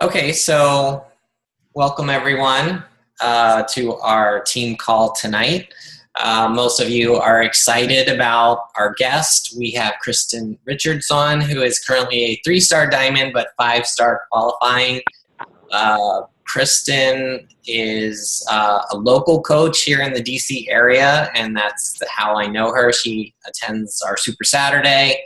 Okay, so welcome everyone to our team call tonight. Most of you are excited about our guest. We have Kristin Richards on, who is currently a 3-star diamond, but 5-star qualifying. Kristin is a local coach here in the DC area, and that's how I know her. She attends our Super Saturday.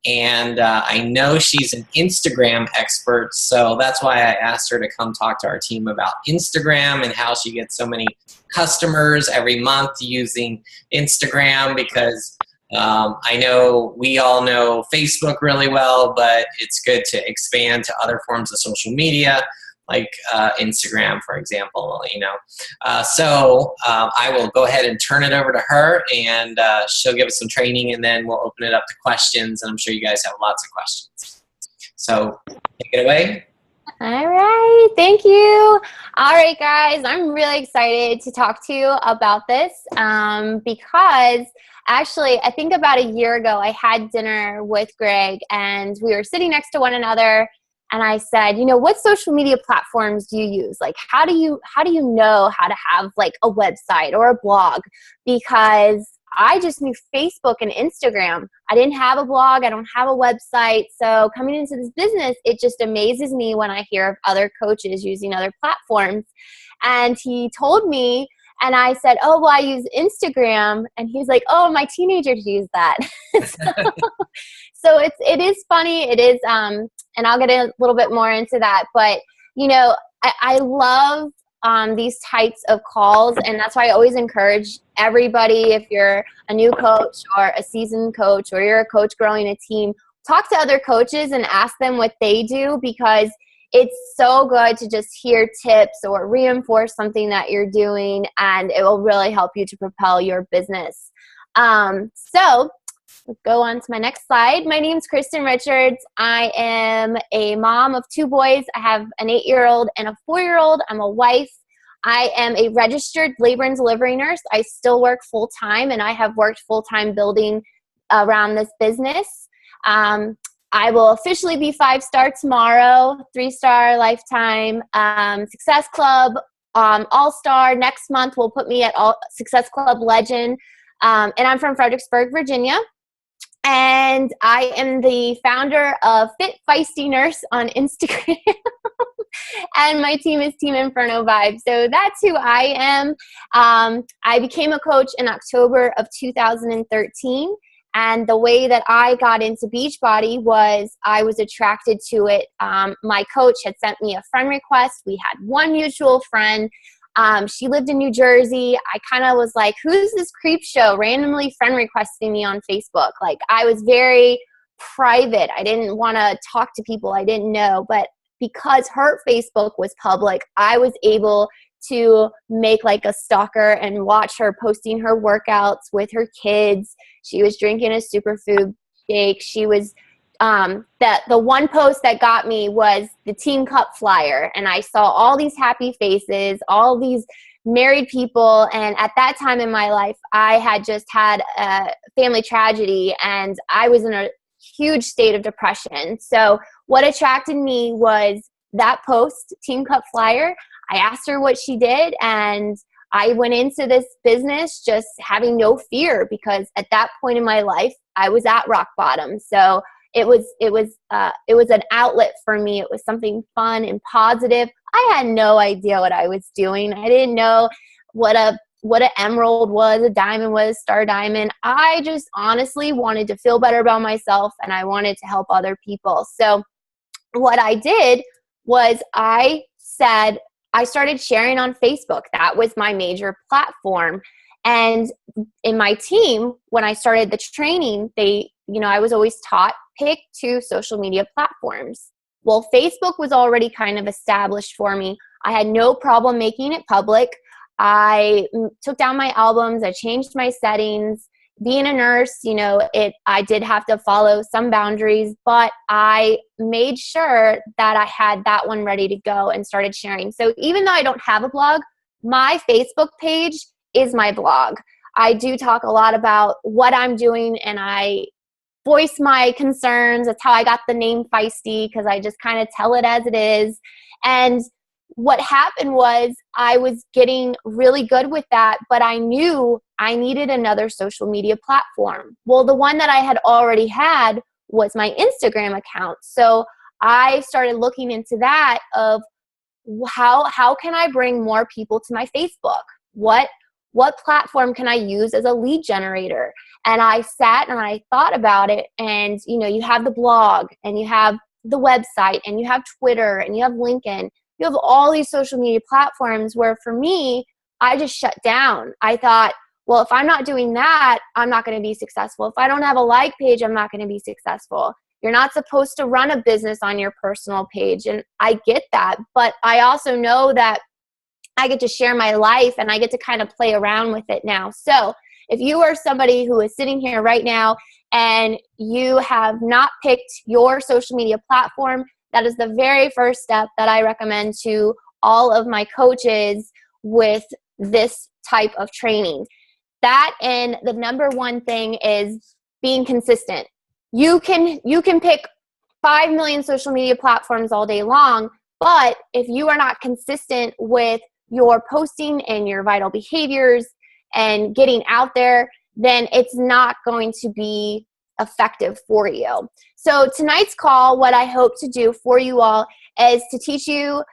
And I know she's an Instagram expert, so that's why I asked her to come talk to our team about Instagram and how she gets so many customers every month using Instagram, because I know we all know Facebook really well, but it's good to expand to other forms of social media, like Instagram, for example, I will go ahead and turn it over to her, and she'll give us some training, and then we'll open it up to questions, and I'm sure you guys have lots of questions. So take it away. All right, thank you. All right, guys, I'm really excited to talk to you about this because actually, I think about a year ago, I had dinner with Greg, and we were sitting next to one another. And I said, what social media platforms do you use? Like, how do you know how to have like a website or a blog? Because I just knew Facebook and Instagram. I didn't have a blog. I don't have a website. So coming into this business, it just amazes me when I hear of other coaches using other platforms. And he told me, and I said, oh, well, I use Instagram. And he's like, oh, my teenagers use that. So it is funny. It is, and I'll get a little bit more into that. But, I love these types of calls. And that's why I always encourage everybody, if you're a new coach or a seasoned coach, or you're a coach growing a team, talk to other coaches and ask them what they do, because it's so good to just hear tips or reinforce something that you're doing, and it will really help you to propel your business. So let's go on to my next slide. My name is Kristin Richards. I am a mom of 2 boys. I have an 8-year-old and a 4-year-old. I'm a wife. I am a registered labor and delivery nurse. I still work full-time, and I have worked full-time building around this business. I will officially be 5-star tomorrow, 3-star lifetime. Success Club All-Star next month will put me at Success Club Legend. And I'm from Fredericksburg, Virginia. And I am the founder of Fit Feisty Nurse on Instagram. And my team is Team Inferno Vibe. So that's who I am. I became a coach in October of 2013. And the way that I got into Beachbody was I was attracted to it. My coach had sent me a friend request. We had one mutual friend. She lived in New Jersey. I kind of was like, who's this creep show randomly friend requesting me on Facebook? Like, I was very private. I didn't want to talk to people I didn't know. But because her Facebook was public, I was able to make like a stalker and watch her posting her workouts with her kids. She was drinking a superfood shake. She was the one post that got me was the Team Cup flyer, and I saw all these happy faces, all these married people, and at that time in my life, I had just had a family tragedy, and I was in a huge state of depression. So what attracted me was that post, Team Cup flyer. I asked her what she did, and I went into this business just having no fear, because at that point in my life, I was at rock bottom. So it was an outlet for me. It was something fun and positive. I had no idea what I was doing. I didn't know what an emerald was, a diamond was, star diamond. I just honestly wanted to feel better about myself, and I wanted to help other people. So what I did was I started sharing on Facebook. That was my major platform. And in my team, when I started the training, I was always taught, pick 2 social media platforms. Well, Facebook was already kind of established for me. I had no problem making it public. I took down my albums. I changed my settings. Being a nurse, I did have to follow some boundaries, but I made sure that I had that one ready to go and started sharing. So even though I don't have a blog, my Facebook page is my blog. I do talk a lot about what I'm doing, and I voice my concerns. That's how I got the name Feisty, because I just kind of tell it as it is. And what happened was I was getting really good with that, but I knew I needed another social media platform. Well, the one that I had already had was my Instagram account. So I started looking into that of how can I bring more people to my Facebook? What platform can I use as a lead generator? And I sat and I thought about it, and you have the blog, and you have the website, and you have Twitter, and you have LinkedIn. You have all these social media platforms where for me, I just shut down. I thought, well, if I'm not doing that, I'm not going to be successful. If I don't have a like page, I'm not going to be successful. You're not supposed to run a business on your personal page. And I get that. But I also know that I get to share my life and I get to kind of play around with it now. So if you are somebody who is sitting here right now and you have not picked your social media platform, that is the very first step that I recommend to all of my coaches with this type of training. That, and the number one thing is being consistent. You can pick 5 million social media platforms all day long, but if you are not consistent with your posting and your vital behaviors and getting out there, then it's not going to be effective for you. So tonight's call, what I hope to do for you all is to teach you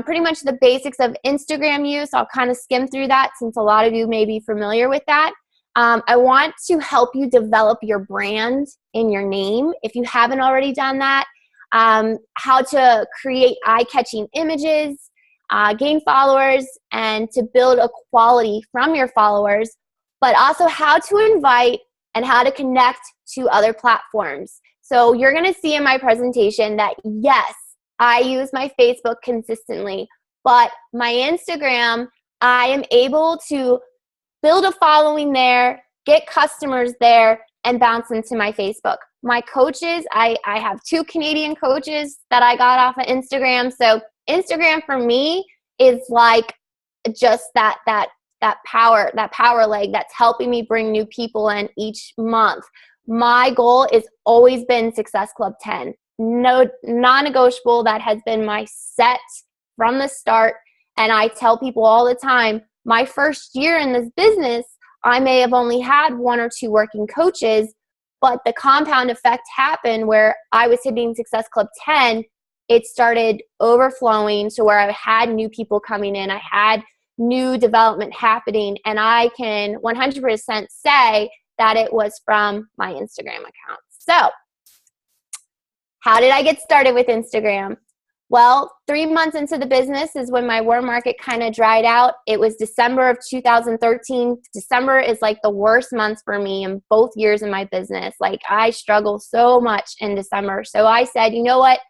pretty much the basics of Instagram use. I'll kind of skim through that since a lot of you may be familiar with that. I want to help you develop your brand in your name if you haven't already done that. How to create eye-catching images, gain followers, and to build a quality from your followers, but also how to invite and how to connect to other platforms. So you're going to see in my presentation that yes, I use my Facebook consistently, but my Instagram, I am able to build a following there, get customers there, and bounce into my Facebook. My coaches, I have 2 Canadian coaches that I got off of Instagram. So Instagram for me is like just that power leg that's helping me bring new people in each month. My goal has always been Success Club 10. No, non-negotiable. That has been my set from the start. And I tell people all the time, my first year in this business, I may have only had 1 or 2 working coaches, but the compound effect happened where I was hitting Success Club 10. It started overflowing to where I had new people coming in. I had new development happening, and I can 100% say that it was from my Instagram account. So how did I get started with Instagram? Well, 3 months into the business is when my warm market kind of dried out. It was December of 2013. December is like the worst months for me in both years in my business. Like I struggle so much in December. So I said, you know what?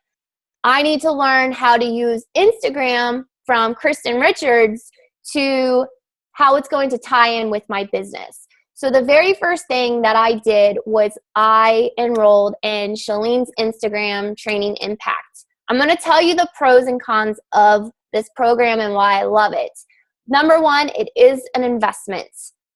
I need to learn how to use Instagram from Kristin Richards to how it's going to tie in with my business. So the very first thing that I did was I enrolled in Shalene's Instagram Training Impact. I'm going to tell you the pros and cons of this program and why I love it. Number one, it is an investment.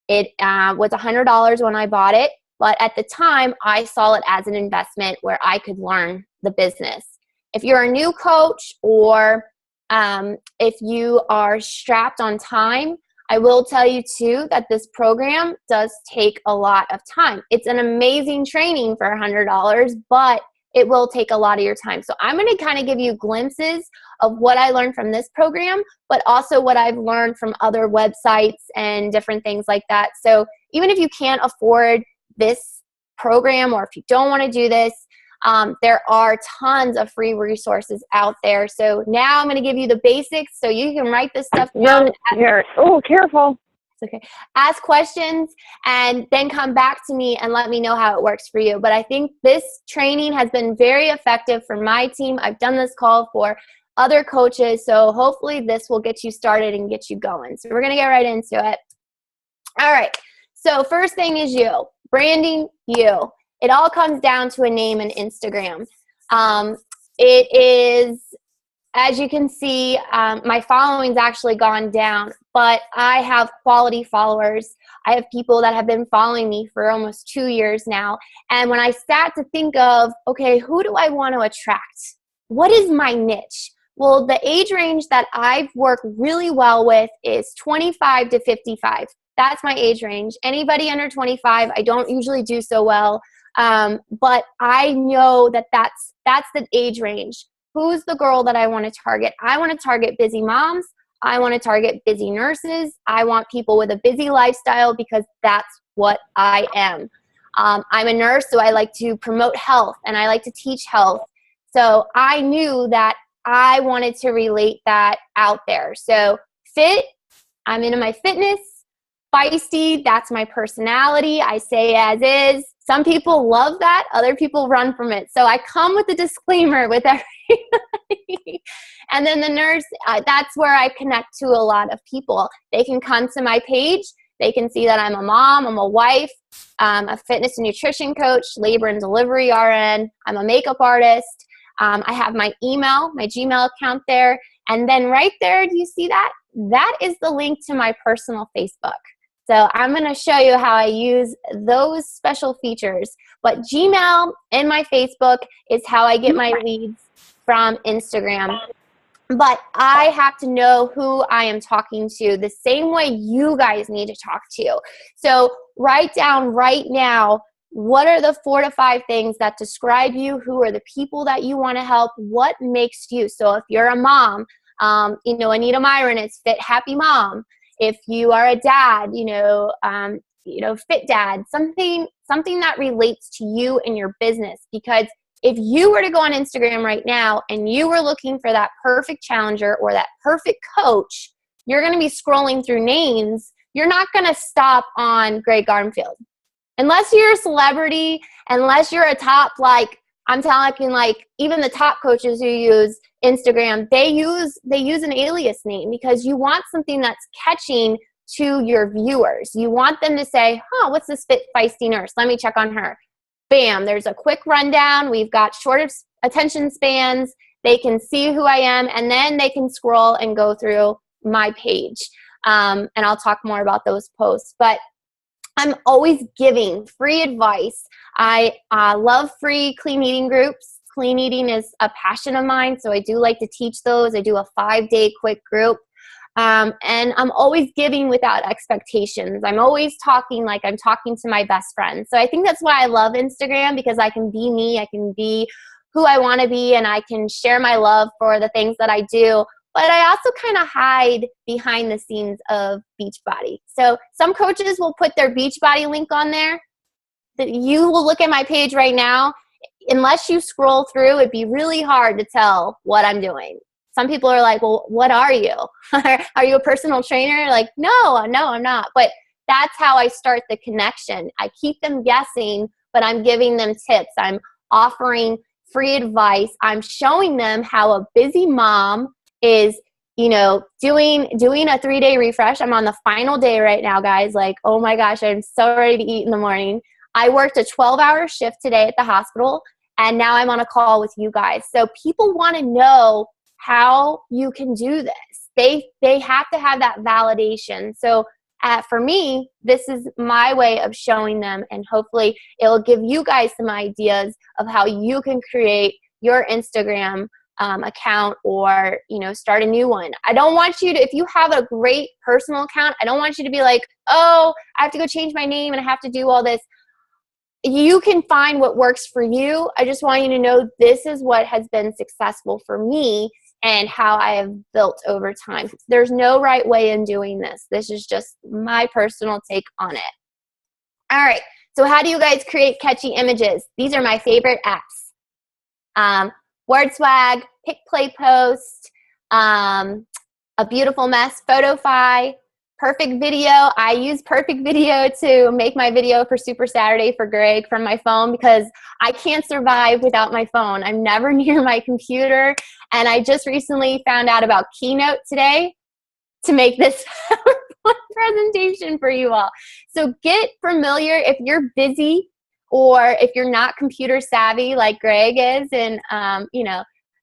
It was $100 when I bought it, but at the time, I saw it as an investment where I could learn the business. If you're a new coach or if you are strapped on time, I will tell you too that this program does take a lot of time. It's an amazing training for $100, but it will take a lot of your time. So I'm going to kind of give you glimpses of what I learned from this program, but also what I've learned from other websites and different things like that. So even if you can't afford this program or if you don't want to do this, there are tons of free resources out there. So now I'm going to give you the basics so you can write this stuff down. Oh, careful. It's okay. Ask questions and then come back to me and let me know how it works for you. But I think this training has been very effective for my team. I've done this call for other coaches. So hopefully this will get you started and get you going. So we're going to get right into it. All right. So first thing is you. Branding you. It all comes down to a name and Instagram. It is, as you can see, my following's actually gone down, but I have quality followers. I have people that have been following me for almost 2 years now. And when I sat to think of, okay, who do I want to attract? What is my niche? Well, the age range that I've worked really well with is 25 to 55. That's my age range. Anybody under 25, I don't usually do so well. But I know that that's the age range. Who's the girl that I want to target? I want to target busy moms. I want to target busy nurses. I want people with a busy lifestyle because that's what I am. I'm a nurse, so I like to promote health and I like to teach health. So I knew that I wanted to relate that out there. So fit, I'm into my fitness. Feisty, that's my personality. I say as is. Some people love that. Other people run from it. So I come with a disclaimer with everybody. And then the nurse, that's where I connect to a lot of people. They can come to my page. They can see that I'm a mom, I'm a wife, a fitness and nutrition coach, labor and delivery RN. I'm a makeup artist. I have my email, my Gmail account there. And then right there, do you see that? That is the link to my personal Facebook. So I'm going to show you how I use those special features. But Gmail and my Facebook is how I get my leads from Instagram. But I have to know who I am talking to the same way you guys need to talk to. So write down right now, what are the 4 to 5 things that describe you? Who are the people that you want to help? What makes you? So if you're a mom, Anita Myron is Fit Happy Mom. If you are a dad, Fit Dad, something that relates to you and your business. Because if you were to go on Instagram right now and you were looking for that perfect challenger or that perfect coach, you're going to be scrolling through names. You're not going to stop on Greg Garmfield. Unless you're a celebrity, unless you're a top, I'm talking even the top coaches who use Instagram, they use an alias name because you want something that's catching to your viewers. You want them to say, what's this fit feisty nurse? Let me check on her. Bam, there's a quick rundown. We've got short attention spans. They can see who I am, and then they can scroll and go through my page. And I'll talk more about those posts. But I'm always giving free advice. I love free clean eating groups. Clean eating is a passion of mine, so I do like to teach those. I do a 5-day quick group. And I'm always giving without expectations. I'm always talking like I'm talking to my best friend. So I think that's why I love Instagram, because I can be me. I can be who I want to be, and I can share my love for the things that I do. But I also kind of hide behind the scenes of Beachbody. So some coaches will put their Beachbody link on there. You will look at my page right now. Unless you scroll through, it'd be really hard to tell what I'm doing. Some people are like, well, what are you? Are you a personal trainer? Like, no, I'm not. But that's how I start the connection. I keep them guessing, but I'm giving them tips. I'm offering free advice. I'm showing them how a busy mom is, doing a 3-day refresh. I'm on the final day right now, guys. Like, oh my gosh, I'm so ready to eat in the morning. I worked a 12-hour shift today at the hospital, and now I'm on a call with you guys. So people want to know how you can do this. They have to have that validation. So for me, this is my way of showing them, and hopefully it'll give you guys some ideas of how you can create your Instagram account or, start a new one. I don't want you to, if you have a great personal account, I don't want you to be like, oh, I have to go change my name and I have to do all this. You can find what works for you. I just want you to know this is what has been successful for me and how I have built over time. There's no right way in doing this. This is just my personal take on it. All right. So how do you guys create catchy images? These are my favorite apps. Word Swag, Pick Play Post, A Beautiful Mess, PhotoFi, Perfect Video. I use Perfect Video to make my video for Super Saturday for Greg from my phone because I can't survive without my phone. I'm never near my computer. And I just recently found out about Keynote today to make this PowerPoint presentation for you all. So get familiar if you're busy or if you're not computer savvy like Greg is, and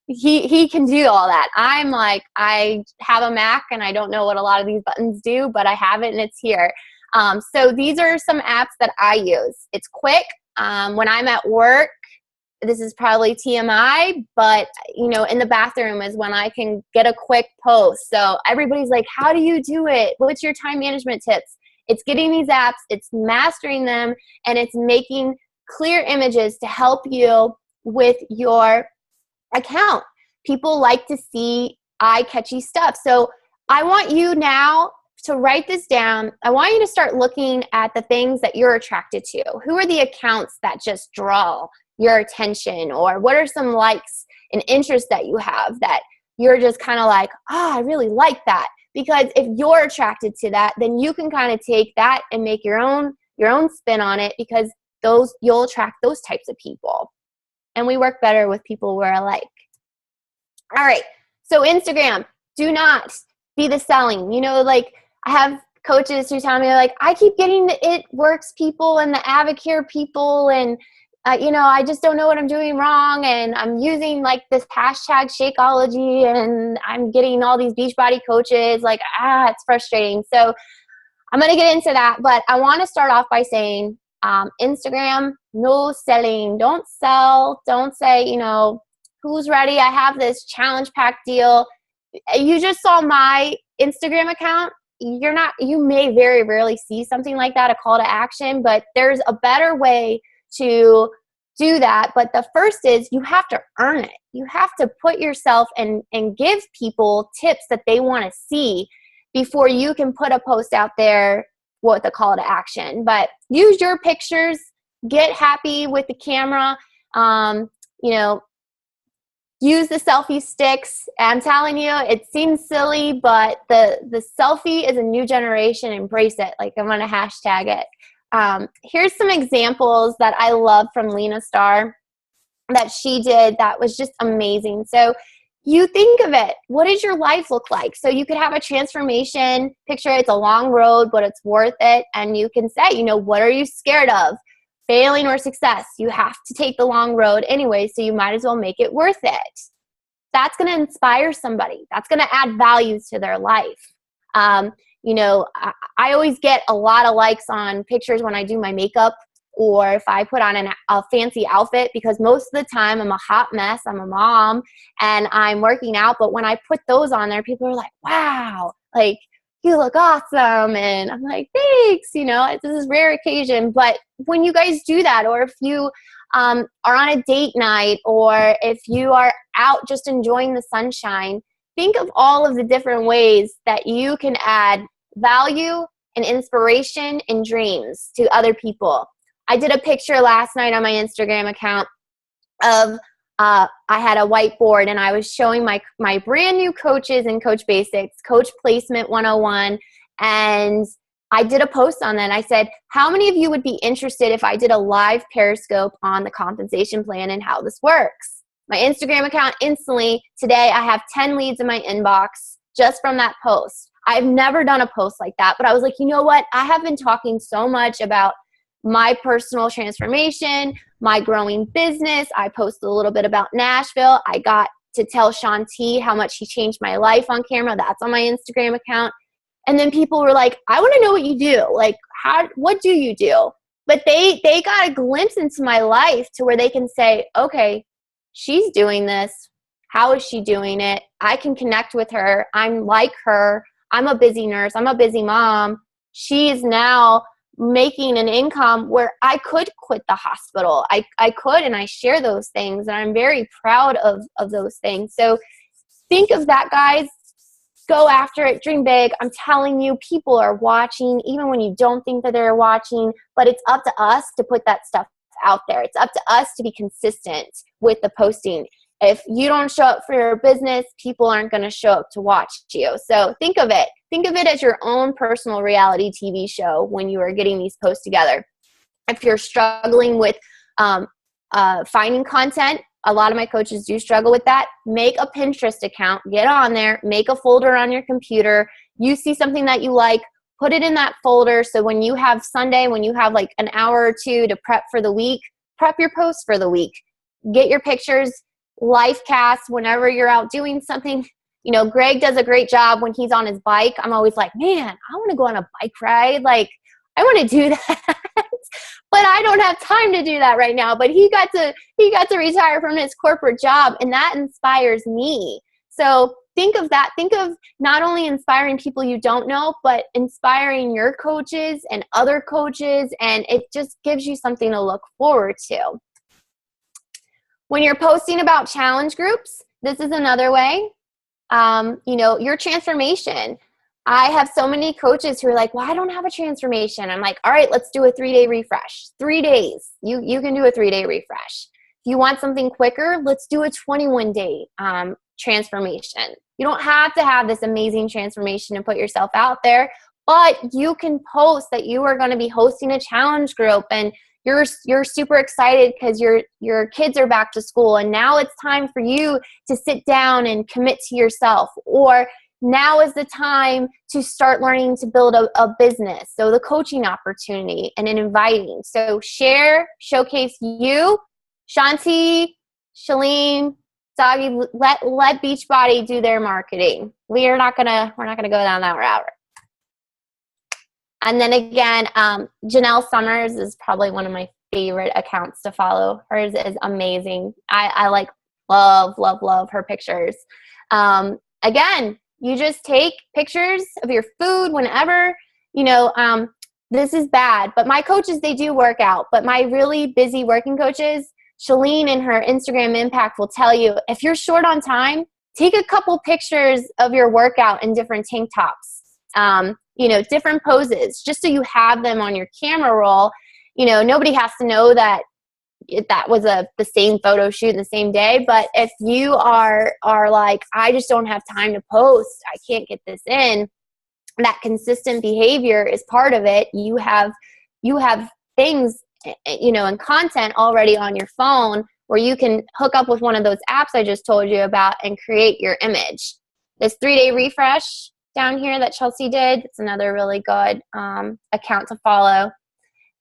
he can do all that. I'm like, I have a Mac and I don't know what a lot of these buttons do, but I have it and it's here. So these are some apps that I use. It's quick. When I'm at work, this is probably TMI, but you know, in the bathroom is when I can get a quick post. So everybody's like, how do you do it? What's your time management tips? It's getting these apps, it's mastering them, and it's making clear images to help you with your account. People like to see eye-catchy stuff. So I want you now to write this down. I want you to start looking at the things that you're attracted to. Who are the accounts that just draw your attention? Or what are some likes and interests that you have that you're just kind of like, oh, I really like that. Because if you're attracted to that, then you can kind of take that and make your own spin on it, because you'll attract those types of people. And we work better with people we're alike. All right. So Instagram, do not be the selling. You know, like I have coaches who tell me, like, I keep getting the It Works people and the Avocare people, and you know, I just don't know what I'm doing wrong, and I'm using like this hashtag Shakeology, and I'm getting all these Beachbody coaches. Like, it's frustrating. So I'm going to get into that, but I want to start off by saying Instagram, no selling. Don't sell. Don't say, you know, who's ready? I have this challenge pack deal. You just saw my Instagram account. You may very rarely see something like that, a call to action, but there's a better way to do that. But the first is you have to earn it. You have to put yourself and give people tips that they want to see before you can put a post out there with a call to action. But use your pictures, get happy with the camera, you know, use the selfie sticks. I'm telling you, it seems silly, but the selfie is a new generation. Embrace it. Like, I'm going to hashtag it. Here's some examples that I love from Lena Starr that she did that was just amazing. So you think of it. What does your life look like? So you could have a transformation picture. It's a long road, but it's worth it. And you can say, you know, what are you scared of? Failing or success? You have to take the long road anyway, so you might as well make it worth it. That's going to inspire somebody. That's going to add value to their life. You know, I always get a lot of likes on pictures when I do my makeup, or if I put on a fancy outfit, because most of the time I'm a hot mess. I'm a mom and I'm working out. But when I put those on there, people are like, wow, like, you look awesome. And I'm like, thanks. You know, this is rare occasion. But when you guys do that, or if you are on a date night, or if you are out just enjoying the sunshine, think of all of the different ways that you can add value and inspiration and dreams to other people. I did a picture last night on my Instagram account of I had a whiteboard, and I was showing my brand new coaches in Coach Basics, Coach Placement 101, and I did a post on that. I said, how many of you would be interested if I did a live Periscope on the compensation plan and how this works? My Instagram account instantly, today I have 10 leads in my inbox just from that post. I've never done a post like that, but I was like, you know what? I have been talking so much about my personal transformation, my growing business. I posted a little bit about Nashville. I got to tell Shanti how much he changed my life on camera. That's on my Instagram account. And then people were like, I want to know what you do. Like, what do you do? But they got a glimpse into my life to where they can say, okay, she's doing this. How is she doing it? I can connect with her. I'm like her. I'm a busy nurse. I'm a busy mom. She is now making an income where I could quit the hospital. I could, and I share those things, and I'm very proud of those things. So think of that, guys. Go after it. Dream big. I'm telling you, people are watching, even when you don't think that they're watching, but it's up to us to put that stuff out there. It's up to us to be consistent with the posting. If you don't show up for your business, people aren't going to show up to watch you. So think of it. Think of it as your own personal reality TV show when you are getting these posts together. If you're struggling with finding content, a lot of my coaches do struggle with that. Make a Pinterest account. Get on there. Make a folder on your computer. You see something that you like, put it in that folder. So when you have Sunday, when you have like an hour or two to prep for the week, prep your posts for the week. Get your pictures, life casts whenever you're out doing something. You know, Greg does a great job when he's on his bike. I'm always like, man, I want to go on a bike ride. Like, I want to do that. but I don't have time to do that right now. But he got to retire from his corporate job, and that inspires me. So think of that. Think of not only inspiring people you don't know, but inspiring your coaches and other coaches, and it just gives you something to look forward to. When you're posting about challenge groups, this is another way. Your transformation. I have so many coaches who are like, well, I don't have a transformation. I'm like, all right, let's do a 3-day refresh. 3 days. You can do a 3-day refresh. If you want something quicker, let's do a 21-day transformation. You don't have to have this amazing transformation and put yourself out there, but you can post that you are going to be hosting a challenge group, and you're super excited because your kids are back to school, and now it's time for you to sit down and commit to yourself, or now is the time to start learning to build a business. So the coaching opportunity and an inviting. So share, showcase you, Shanti, Shalene, Doggy, let Beachbody do their marketing. We're not gonna go down that route. And then again, Janelle Summers is probably one of my favorite accounts to follow. Hers is amazing. I like love her pictures. Again, you just take pictures of your food whenever, this is bad, but my coaches, they do work out. But my really busy working coaches, Shalene in her Instagram Impact will tell you, if you're short on time, take a couple pictures of your workout in different tank tops, different poses, just so you have them on your camera roll. Nobody has to know that was the same photo shoot in the same day. But if you are like, I just don't have time to post, I can't get this in, that consistent behavior is part of it. You have things, and content already on your phone where you can hook up with one of those apps I just told you about and create your image. This 3-day refresh down here that Chelsea did, it's another really good account to follow.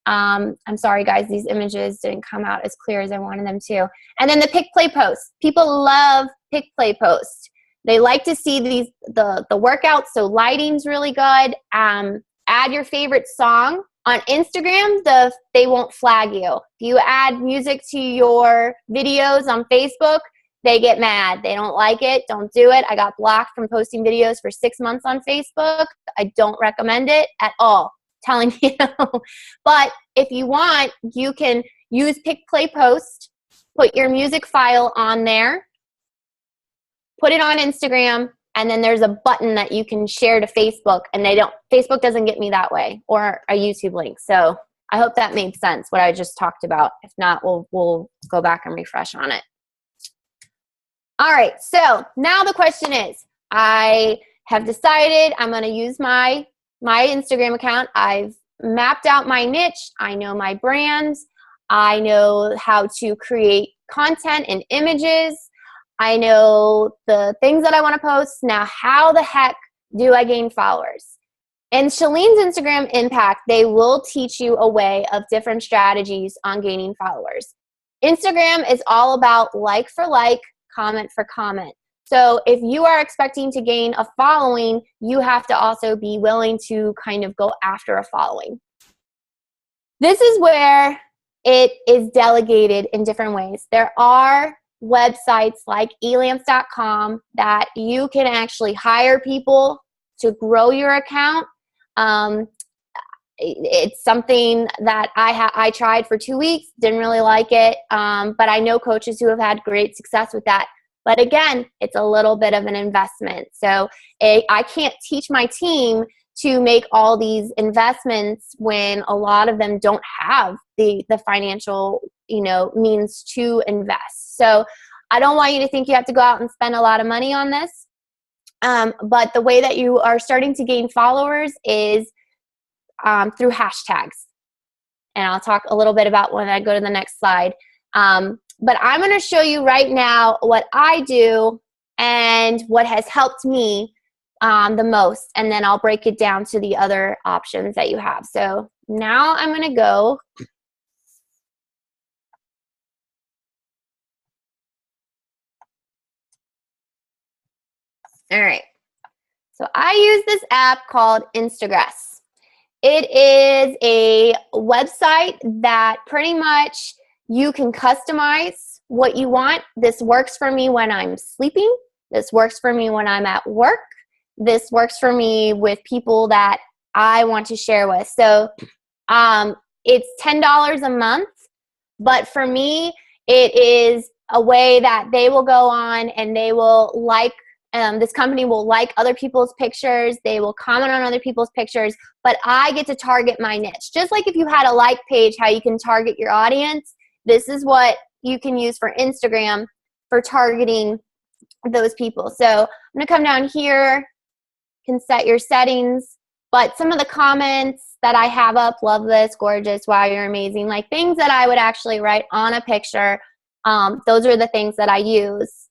I'm sorry, guys, these images didn't come out as clear as I wanted them to. And then the pick, play, post. People love pick, play, post. They like to see the workouts, so lighting's really good. Add your favorite song. On Instagram, they won't flag you. If you add music to your videos on Facebook, they get mad. They don't like it. Don't do it. I got blocked from posting videos for 6 months on Facebook. I don't recommend it at all. Telling you. But if you want, you can use pick, play, post, put your music file on there, put it on Instagram, and then there's a button that you can share to Facebook, and Facebook doesn't get me that way, or a YouTube link. So I hope that made sense, what I just talked about. If not, we'll go back and refresh on it. All right, so now the question is, I have decided I'm going to use my Instagram account. I've mapped out my niche. I know my brands. I know how to create content and images. I know the things that I want to post. Now, how the heck do I gain followers? In Shalene's Instagram Impact, they will teach you a way of different strategies on gaining followers. Instagram is all about like for like, comment for comment. So if you are expecting to gain a following, you have to also be willing to kind of go after a following. This is where it is delegated in different ways. There are websites like elamps.com that you can actually hire people to grow your account. It's something that I tried for 2 weeks, didn't really like it, but I know coaches who have had great success with that. But again, it's a little bit of an investment. So I can't teach my team to make all these investments when a lot of them don't have the financial, means to invest. So I don't want you to think you have to go out and spend a lot of money on this. But the way that you are starting to gain followers is through hashtags. And I'll talk a little bit about when I go to the next slide. But I'm going to show you right now what I do and what has helped me the most. And then I'll break it down to the other options that you have. So now I'm going to go. All right. So I use this app called Instagress. It is a website that pretty much you can customize what you want. This works for me when I'm sleeping. This works for me when I'm at work. This works for me with people that I want to share with. So it's $10 a month, but for me, it is a way that they will go on and they will like, this company will like other people's pictures. They will comment on other people's pictures, but I get to target my niche. Just like if you had a like page, how you can target your audience, this is what you can use for Instagram for targeting those people. So I'm going to come down here, can set your settings, but some of the comments that I have up, love this, gorgeous, wow, you're amazing, like things that I would actually write on a picture. Those are the things that I use.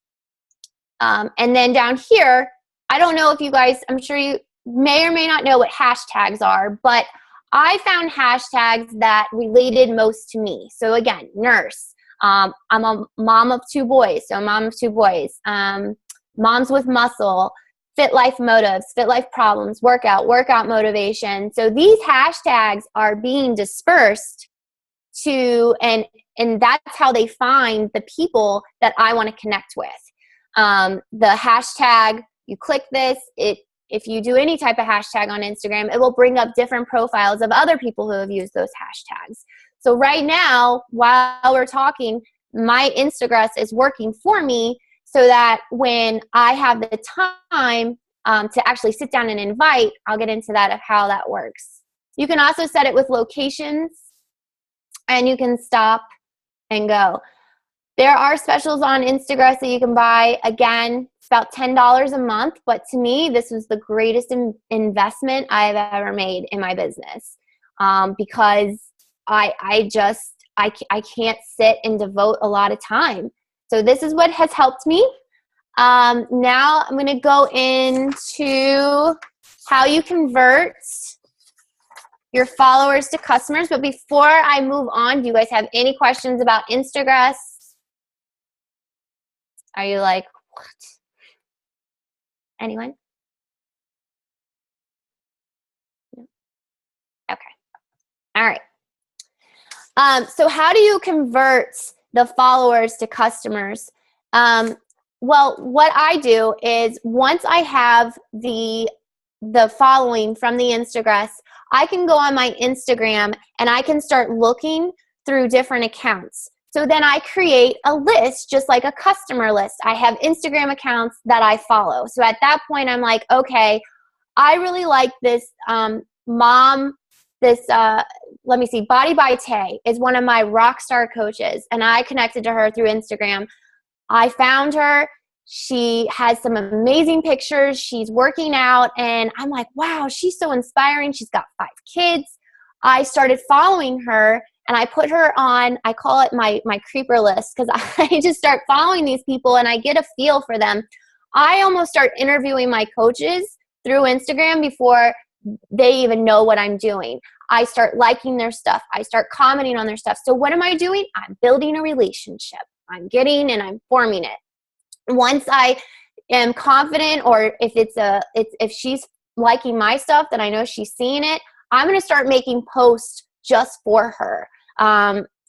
And then down here, I don't know if you guys, I'm sure you may or may not know what hashtags are, but I found hashtags that related most to me. So again, nurse. I'm a mom of 2 boys, so mom of 2 boys. Moms with muscle, fit life motives, fit life problems, workout motivation. So these hashtags are being dispersed to, and that's how they find the people that I want to connect with. The hashtag, you click this, if you do any type of hashtag on Instagram, it will bring up different profiles of other people who have used those hashtags. So right now, while we're talking, my Instagram is working for me so that when I have the time to actually sit down and invite, I'll get into that of how that works. You can also set it with locations, and you can stop and go. There are specials on Instagram that you can buy. Again, it's about $10 a month, but to me, this was the greatest investment I've ever made in my business, because I can't sit and devote a lot of time. So this is what has helped me. Now I'm going to go into how you convert your followers to customers. But before I move on, do you guys have any questions about Instagram? Are you like, what? Anyone? No? Okay. All right. So how do you convert the followers to customers? Well, what I do is once I have the following from the Instagram, I can go on my Instagram and I can start looking through different accounts. So then I create a list, just like a customer list. I have Instagram accounts that I follow. So at that point, I'm like, okay, I really like this mom, this, let me see, Body by Tay is one of my rock star coaches, and I connected to her through Instagram. I found her. She has some amazing pictures. She's working out, and I'm like, wow, she's so inspiring. She's got 5 kids. I started following her, and I put her on, I call it my creeper list, because I just start following these people and I get a feel for them. I almost start interviewing my coaches through Instagram before they even know what I'm doing. I start liking their stuff. I start commenting on their stuff. So what am I doing? I'm building a relationship. I'm getting and I'm forming it. Once I am confident, or if she's liking my stuff, then I know she's seeing it. I'm going to start making posts just for her.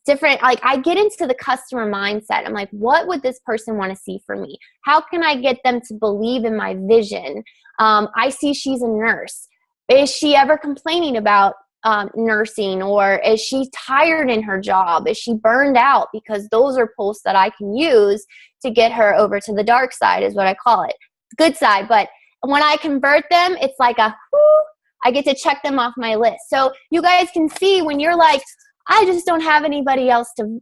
Different, like I get into the customer mindset. I'm like, what would this person want to see from me? How can I get them to believe in my vision? I see she's a nurse. Is she ever complaining about nursing, or is she tired in her job? Is she burned out? Because those are posts that I can use to get her over to the dark side, is what I call it. Good side. But when I convert them, it's like a whoo, I get to check them off my list. So you guys can see when you're like, I just don't have anybody else to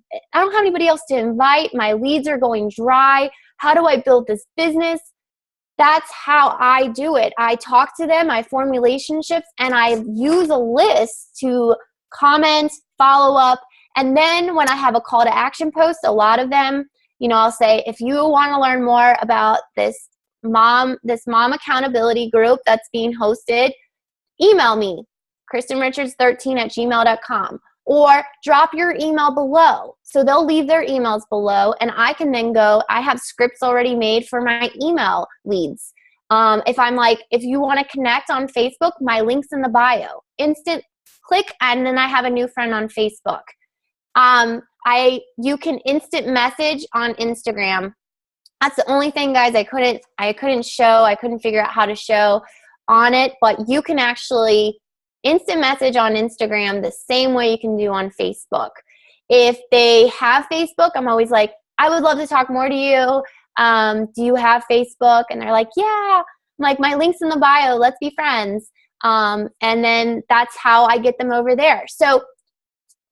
invite. My leads are going dry. How do I build this business? That's how I do it. I talk to them, I form relationships, and I use a list to comment, follow up. And then when I have a call to action post, a lot of them, I'll say, if you want to learn more about this mom accountability group that's being hosted, email me, KristinRichards13@gmail.com, or drop your email below. So they'll leave their emails below, and I can then go, I have scripts already made for my email leads. If you want to connect on Facebook, my link's in the bio. Instant click, and then I have a new friend on Facebook. You can instant message on Instagram. That's the only thing, guys, I couldn't figure out how to show on it, but you can actually instant message on Instagram the same way you can do on Facebook. If they have Facebook, I'm always like, I would love to talk more to you. Do you have Facebook? And they're like, yeah. I'm like, my link's in the bio. Let's be friends. And then that's how I get them over there. So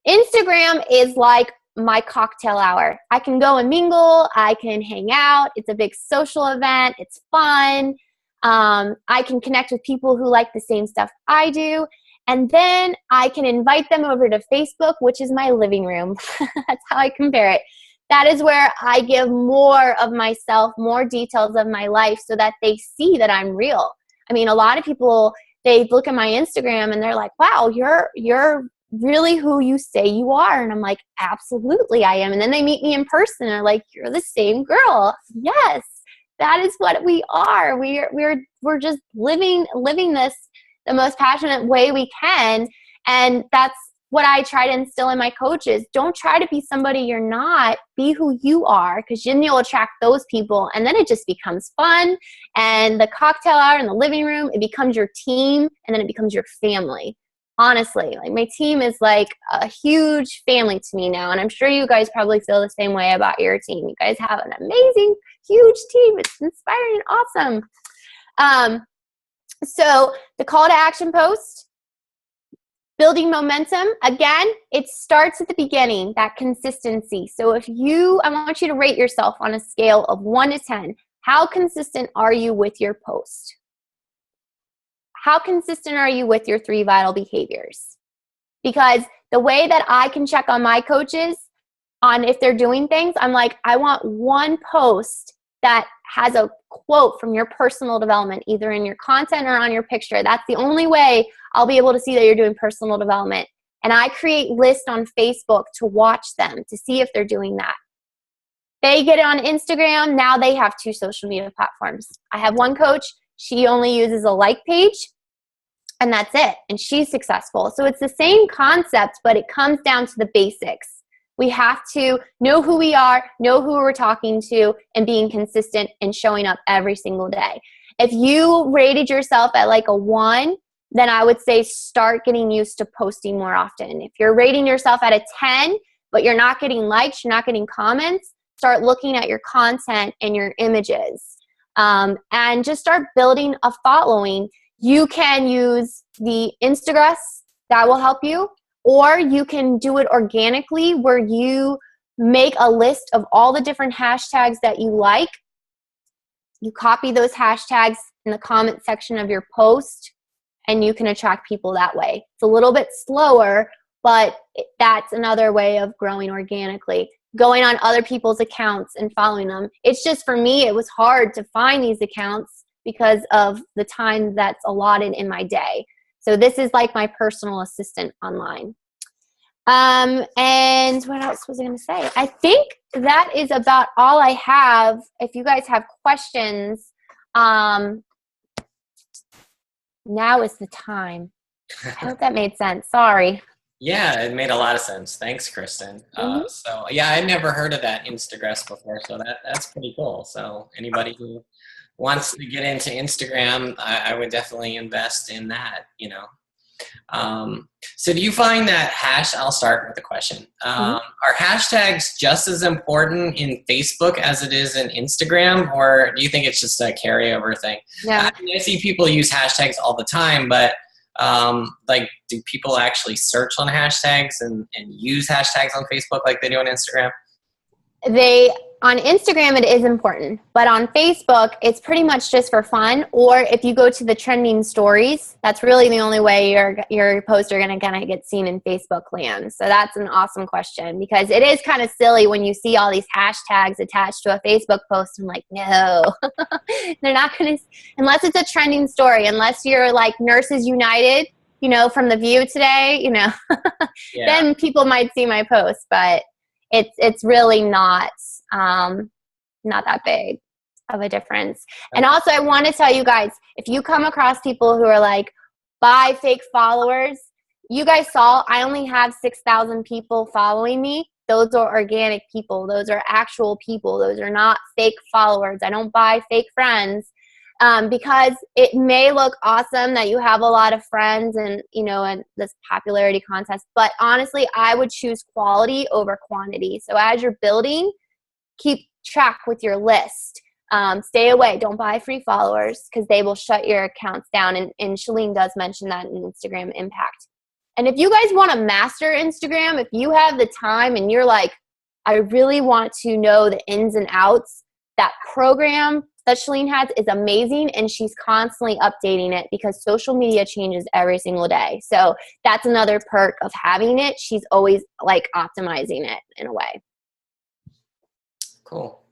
Instagram is like my cocktail hour. I can go and mingle. I can hang out. It's a big social event. It's fun. I can connect with people who like the same stuff I do. And then I can invite them over to Facebook, which is my living room. That's how I compare it. That is where I give more of myself, more details of my life so that they see that I'm real. I mean, a lot of people, they look at my Instagram and they're like, wow, you're really who you say you are. And I'm like, absolutely I am. And then they meet me in person and they're like, you're the same girl. Yes, that is what we are. We're just living this the most passionate way we can. And that's what I try to instill in my coaches. Don't try to be somebody you're not. Be who you are, because then you'll attract those people. And then it just becomes fun. And the cocktail hour in the living room, it becomes your team, and then it becomes your family. Honestly, like my team is like a huge family to me now. And I'm sure you guys probably feel the same way about your team. You guys have an amazing, huge team. It's inspiring and awesome. So the call to action post, building momentum, again, it starts at the beginning, that consistency. So I want you to rate yourself on a scale of 1 to 10. How consistent are you with your post? How consistent are you with your 3 vital behaviors? Because the way that I can check on my coaches on if they're doing things, I'm like, I want one post that has a quote from your personal development, either in your content or on your picture. That's the only way I'll be able to see that you're doing personal development. And I create lists on Facebook to watch them, to see if they're doing that. They get it on Instagram. Now they have 2 social media platforms. I have one coach. She only uses a like page, and that's it. And she's successful. So it's the same concept, but it comes down to the basics. We have to know who we are, know who we're talking to, and being consistent and showing up every single day. If you rated yourself at like a 1, then I would say start getting used to posting more often. If you're rating yourself at a 10, but you're not getting likes, you're not getting comments, start looking at your content and your images. And just start building a following. You can use the Instagram, that will help you. Or you can do it organically, where you make a list of all the different hashtags that you like. You copy those hashtags in the comment section of your post, and you can attract people that way. It's a little bit slower, but that's another way of growing organically. Going on other people's accounts and following them. It's just, for me, it was hard to find these accounts because of the time that's allotted in my day. So this is like my personal assistant online. And what else was I going to say? I think that is about all I have. If you guys have questions, now is the time. I hope that made sense. Sorry. Yeah, it made a lot of sense. Thanks, Kristin. So yeah, I'd never heard of that Instagram before, so that's pretty cool. So anybody who wants to get into Instagram, I would definitely invest in that, So do you find that I'll start with the question. Are hashtags just as important in Facebook as it is in Instagram, or do you think it's just a carryover thing? Yeah. I see people use hashtags all the time, but do people actually search on hashtags and use hashtags on Facebook like they do on Instagram? On Instagram, it is important, but on Facebook, it's pretty much just for fun. Or if you go to the trending stories, that's really the only way your posts are going to kind of get seen in Facebook land. So that's an awesome question, because it is kind of silly when you see all these hashtags attached to a Facebook post. I'm like, no, they're not going to, unless it's a trending story, unless you're like Nurses United, from The View today, yeah. Then people might see my post, but it's really not that big. of a difference. And also I want to tell you guys, if you come across people who are like, buy fake followers, you guys saw I only have 6,000 people following me. Those are organic people. Those are actual people. Those are not fake followers. I don't buy fake friends. Because it may look awesome that you have a lot of friends and, you know, and this popularity contest, but honestly, I would choose quality over quantity. So as you're building, keep track with your list. Stay away. Don't buy free followers because they will shut your accounts down. And Shalene does mention that in Instagram Impact. And if you guys want to master Instagram, if you have the time and you're like, I really want to know the ins and outs, that program that Shalene has is amazing, and she's constantly updating it because social media changes every single day. So that's another perk of having it. She's always like optimizing it in a way. Cool.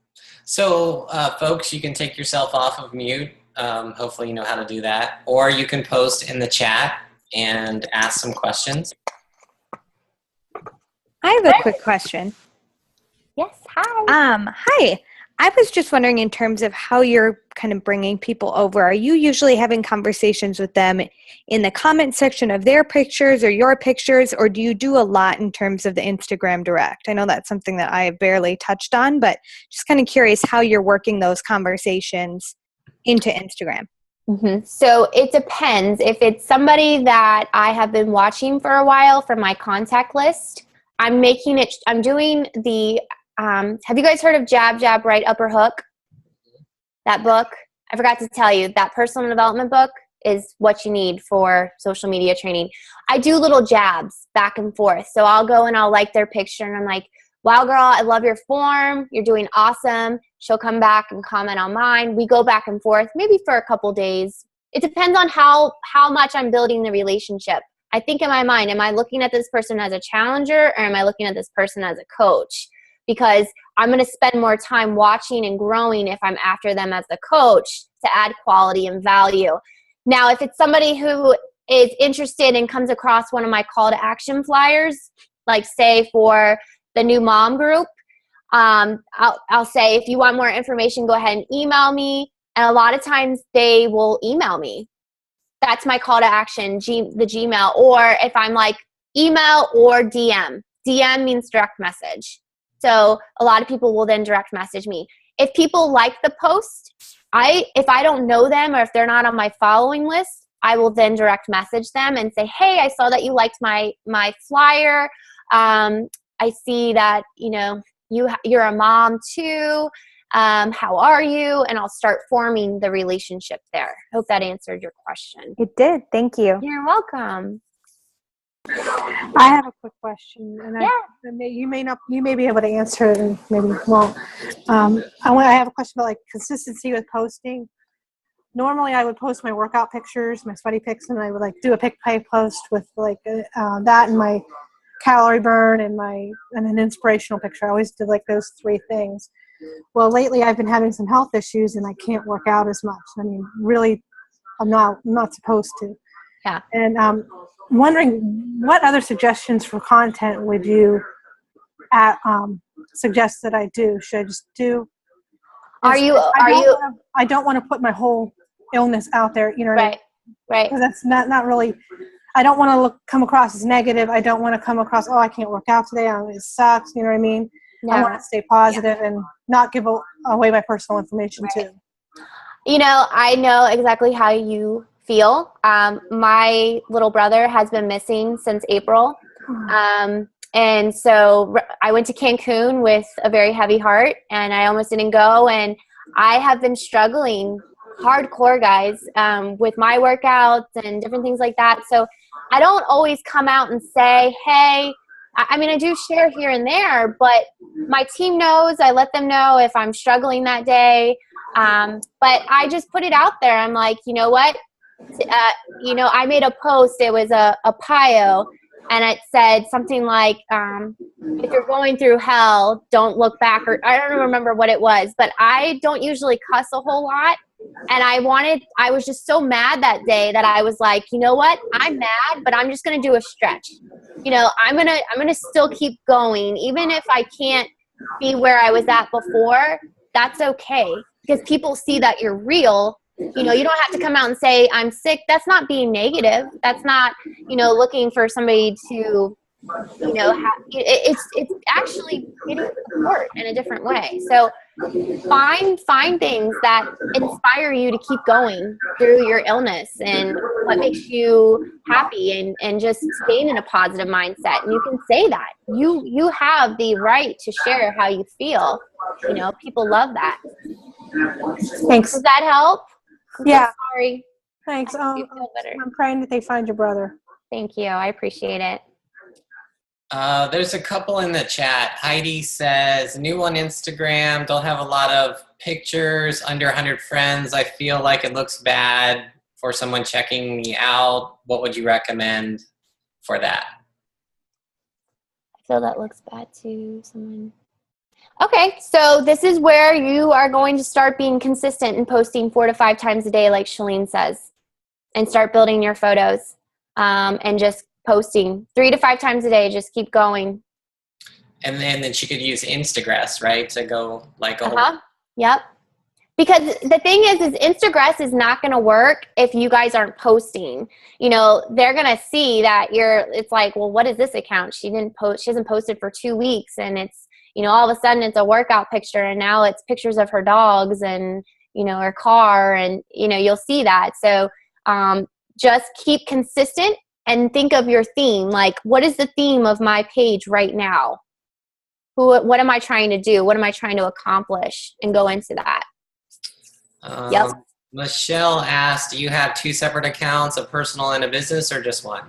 So folks, you can take yourself off of mute. Hopefully you know how to do that. Or you can post in the chat and ask some questions. I have a quick question. Yes, hi. Hi. I was just wondering in terms of how you're kind of bringing people over. Are you usually having conversations with them in the comment section of their pictures or your pictures, or do you do a lot in terms of the Instagram Direct? I know that's something that I barely touched on, but just kind of curious how you're working those conversations into Instagram. Mm-hmm. So it depends. If it's somebody that I have been watching for a while from my contact list, I'm doing the have you guys heard of Jab, Jab, Right, Upper Hook? That book? I forgot to tell you, that personal development book is what you need for social media training. I do little jabs back and forth. So I'll go and I'll like their picture and I'm like, wow, girl, I love your form. You're doing awesome. She'll come back and comment on mine. We go back and forth, maybe for a couple days. It depends on how much I'm building the relationship. I think in my mind, am I looking at this person as a challenger or am I looking at this person as a coach? Because I'm going to spend more time watching and growing if I'm after them as a coach to add quality and value. Now, if it's somebody who is interested and comes across one of my call to action flyers, like say for the new mom group, I'll say, if you want more information, go ahead and email me. And a lot of times they will email me. That's my call to action, the Gmail. Or if I'm like email or DM. DM means direct message. So a lot of people will then direct message me. If people like the post, if I don't know them or if they're not on my following list, I will then direct message them and say, hey, I saw that you liked my flyer. I see that, you know, you're a mom too. How are you? And I'll start forming the relationship there. Hope that answered your question. It did. Thank you. You're welcome. I have a quick question, and you may be able to answer it, and maybe you won't. I have a question about like consistency with posting. Normally, I would post my workout pictures, my sweaty pics, and I would like do a pic post with like that and my calorie burn and an inspirational picture. I always did like those three things. Well, lately I've been having some health issues, and I can't work out as much. I mean, really, I'm not supposed to. Yeah. And wondering what other suggestions for content would you suggest that I do? Should I just do? I don't want to put my whole illness out there. You know what I mean? Right. Because that's not really. I don't want to come across as negative. I don't want to come across, oh, I can't work out today. It sucks. You know what I mean? Yeah. I want to stay positive and not give away my personal information too. You know, I know exactly how you feel. My little brother has been missing since April. And so I went to Cancun with a very heavy heart and I almost didn't go. And I have been struggling hardcore, guys, with my workouts and different things like that. So I don't always come out and say, hey, I mean, I do share here and there, but my team knows. I let them know if I'm struggling that day. But I just put it out there. I'm like, you know what? I made a post. It was a PIO, and it said something like, if you're going through hell, don't look back. Or I don't remember what it was, but I don't usually cuss a whole lot. And I was just so mad that day that I was like, you know what? I'm mad, but I'm just going to do a stretch. You know, I'm going to still keep going. Even if I can't be where I was at before, that's okay. because people see that you're real. You know, you don't have to come out and say, I'm sick. That's not being negative. That's not, you know, looking for somebody to, you know, it's actually getting support in a different way. So find things that inspire you to keep going through your illness and what makes you happy, and just staying in a positive mindset. And you can say that you have the right to share how you feel. You know, people love that. Thanks. Does that help? Yeah. So sorry. Thanks. You feel better. I'm praying that they find your brother. Thank you. I appreciate it. There's a couple in the chat. Heidi says, new on Instagram, don't have a lot of pictures, under 100 friends. I feel like it looks bad for someone checking me out. What would you recommend for that? I feel that looks bad to someone. Okay, so this is where you are going to start being consistent and posting 4 to 5 times a day, like Shalene says, and start building your photos, and just posting 3 to 5 times a day. Just keep going. And then she could use Instagram, right, to go like a whole. Yep. Because the thing is Instagram is not going to work if you guys aren't posting. You know, they're going to see that it's like, well, what is this account? She hasn't posted for 2 weeks, and it's, you know, all of a sudden it's a workout picture, and now it's pictures of her dogs and, you know, her car, and, you know, you'll see that. So just keep consistent and think of your theme. Like, what is the theme of my page right now? What am I trying to do? What am I trying to accomplish? And go into that. Yep. Michelle asked, do you have 2 separate accounts, a personal and a business, or just one?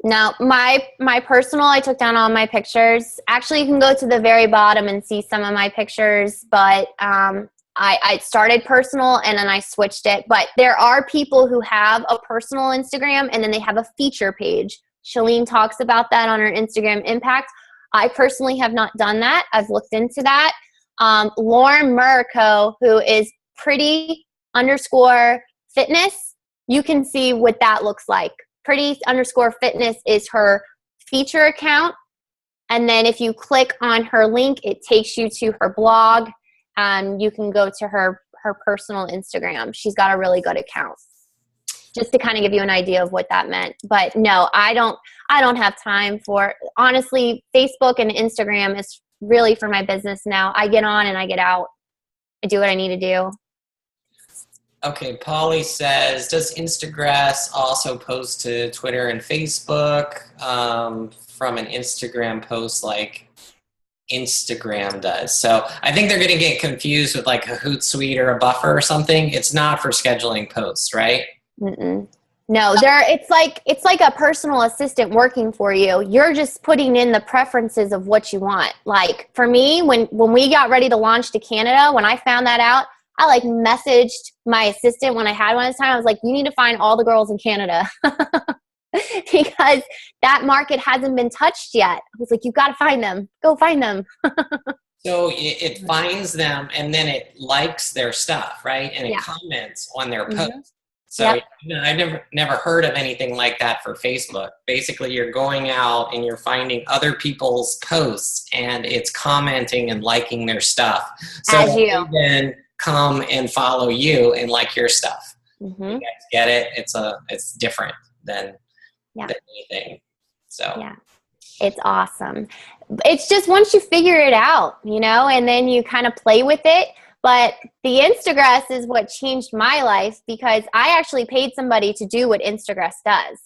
No, my personal, I took down all my pictures. Actually, you can go to the very bottom and see some of my pictures, but I started personal and then I switched it. But there are people who have a personal Instagram and then they have a feature page. Shalene talks about that on her Instagram Impact. I personally have not done that. I've looked into that. Lauren Murico, who is pretty_fitness, you can see what that looks like. Pretty_fitness is her feature account. And then if you click on her link, it takes you to her blog. You can go to her personal Instagram. She's got a really good account. Just to kind of give you an idea of what that meant. But no, I don't have time for, honestly, Facebook and Instagram is really for my business now. I get on and I get out. I do what I need to do. Okay, Polly says, does Instagram also post to Twitter and Facebook from an Instagram post like Instagram does? So I think they're going to get confused with like a Hootsuite or a Buffer or something. It's not for scheduling posts, right? Mm-mm. No, it's like a personal assistant working for you. You're just putting in the preferences of what you want. Like for me, when we got ready to launch to Canada, when I found that out, I like messaged my assistant when I had one this time. I was like, you need to find all the girls in Canada because that market hasn't been touched yet. I was like, you've got to find them. Go find them. So it finds them and then it likes their stuff, right? And it comments on their posts. So I've never heard of anything like that for Facebook. Basically, you're going out and you're finding other people's posts and it's commenting and liking their stuff. So they then come and follow you and like your stuff. You guys get it? It's different than anything. So yeah, it's awesome. It's just once you figure it out, you know, and then you kind of play with it. But the Instagram is what changed my life because I actually paid somebody to do what Instagram does.